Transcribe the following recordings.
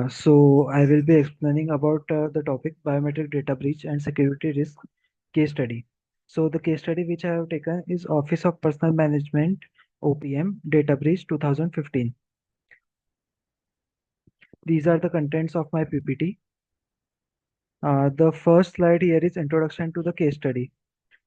So I will be explaining about the topic biometric data breach and security risk case study. So the case study which I have taken is Office of Personal Management OPM data breach 2015. These are the contents of my PPT. The first slide here is introduction to the case study.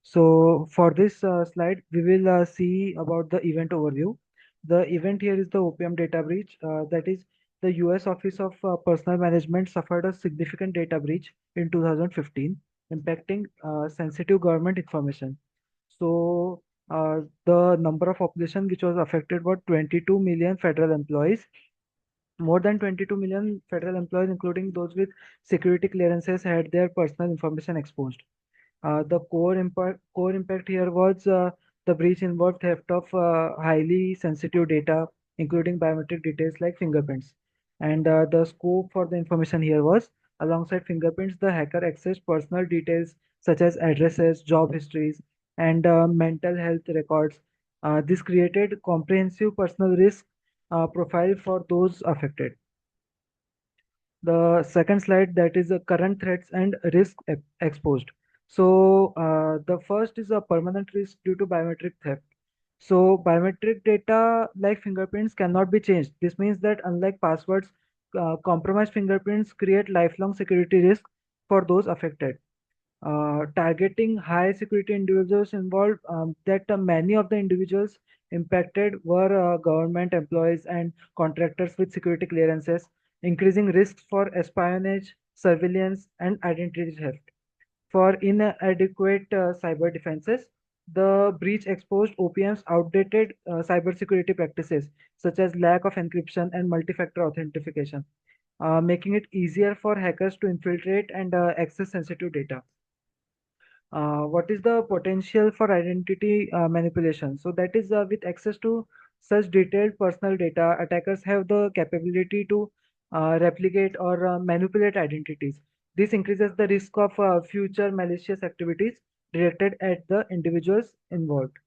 So for this slide, we will see about the event overview. The event here is the OPM data breach. That is, the US Office of Personal Management suffered a significant data breach in 2015, impacting sensitive government information. So the number of population which was affected was 22 million federal employees. More than 22 million federal employees, including those with security clearances, had their personal information exposed. The core impact here was the breach involved theft of highly sensitive data, including biometric details like fingerprints. And the scope for the information here was, alongside fingerprints, the hacker accessed personal details such as addresses, job histories, and mental health records. This created comprehensive personal risk profile for those affected. The second slide, that is current threats and risk exposed. So the first is a permanent risk due to biometric theft. So biometric data like fingerprints cannot be changed. This means that unlike passwords, compromised fingerprints create lifelong security risk for those affected. Targeting high security individuals involved, that many of the individuals impacted were government employees and contractors with security clearances, increasing risks for espionage, surveillance, and identity theft. For inadequate cyber defenses, the breach exposed OPM's outdated cybersecurity practices, such as lack of encryption and multi-factor authentication, making it easier for hackers to infiltrate and access sensitive data. What is the potential for identity manipulation? So that is, with access to such detailed personal data, attackers have the capability to replicate or manipulate identities. This increases the risk of future malicious activities directed at the individuals involved.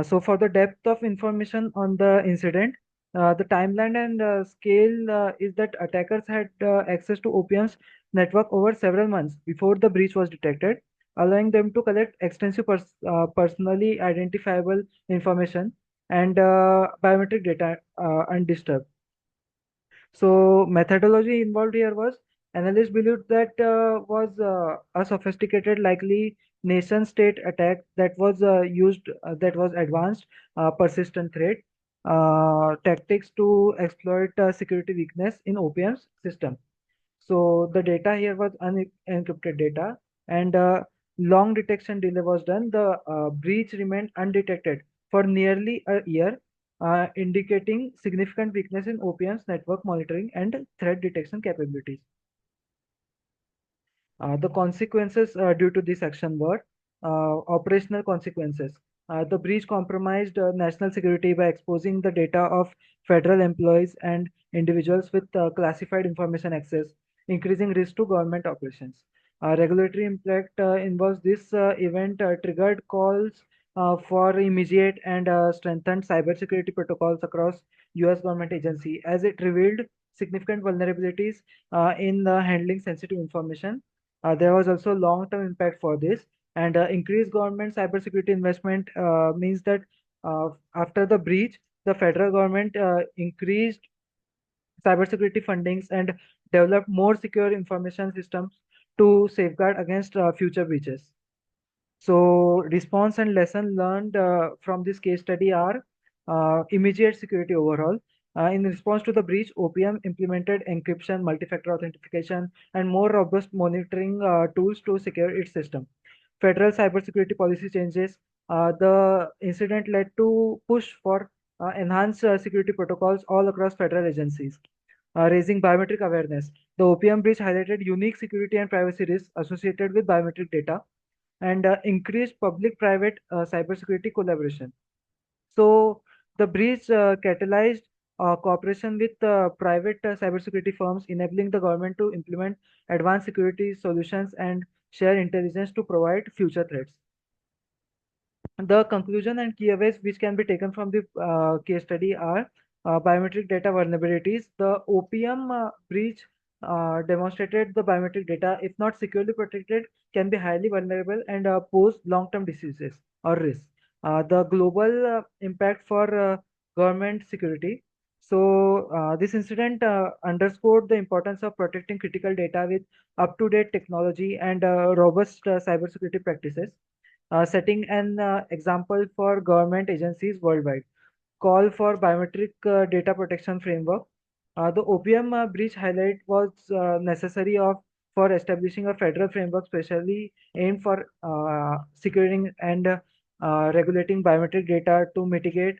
So for the depth of information on the incident, the timeline and scale is that attackers had access to OPM's network over several months before the breach was detected, allowing them to collect extensive personally identifiable information and biometric data undisturbed. So methodology involved here was, analysts believed that was a sophisticated, likely nation state attack that was that was advanced, persistent threat tactics to exploit security weakness in OPM's system. So the data here was unencrypted data, and long detection delay was done. The breach remained undetected for nearly a year, indicating significant weakness in OPM's network monitoring and threat detection capabilities. The consequences due to this action were operational consequences. The breach compromised national security by exposing the data of federal employees and individuals with classified information access, increasing risk to government operations. Regulatory impact involves this event triggered calls for immediate and strengthened cybersecurity protocols across US government agency, as it revealed significant vulnerabilities in handling sensitive information. There was also long-term impact for this, and increased government cybersecurity investment means that after the breach, the federal government increased cybersecurity fundings and developed more secure information systems to safeguard against future breaches. So response and lesson learned from this case study are immediate security overhaul. In response to the breach, OPM implemented encryption, multi-factor authentication, and more robust monitoring tools to secure its system. Federal cybersecurity policy changes. The incident led to push for enhanced security protocols all across federal agencies, raising biometric awareness. The OPM breach highlighted unique security and privacy risks associated with biometric data and increased public-private cybersecurity collaboration. So the breach catalyzed cooperation with private cybersecurity firms, enabling the government to implement advanced security solutions and share intelligence to provide future threats. The conclusion and key aways which can be taken from the case study are, biometric data vulnerabilities. The OPM breach demonstrated the biometric data, if not securely protected, can be highly vulnerable and pose long-term diseases or risks. The global impact for government security. So, this incident underscored the importance of protecting critical data with up-to-date technology and robust cybersecurity practices, setting an example for government agencies worldwide. Call for biometric data protection framework. The OPM breach highlight was necessary for establishing a federal framework specially aimed for securing and regulating biometric data to mitigate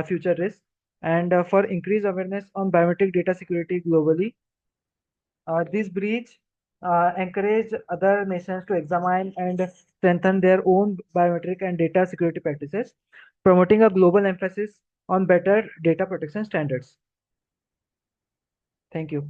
future risks and for increased awareness on biometric data security globally. This breach encouraged other nations to examine and strengthen their own biometric and data security practices, promoting a global emphasis on better data protection standards. Thank you.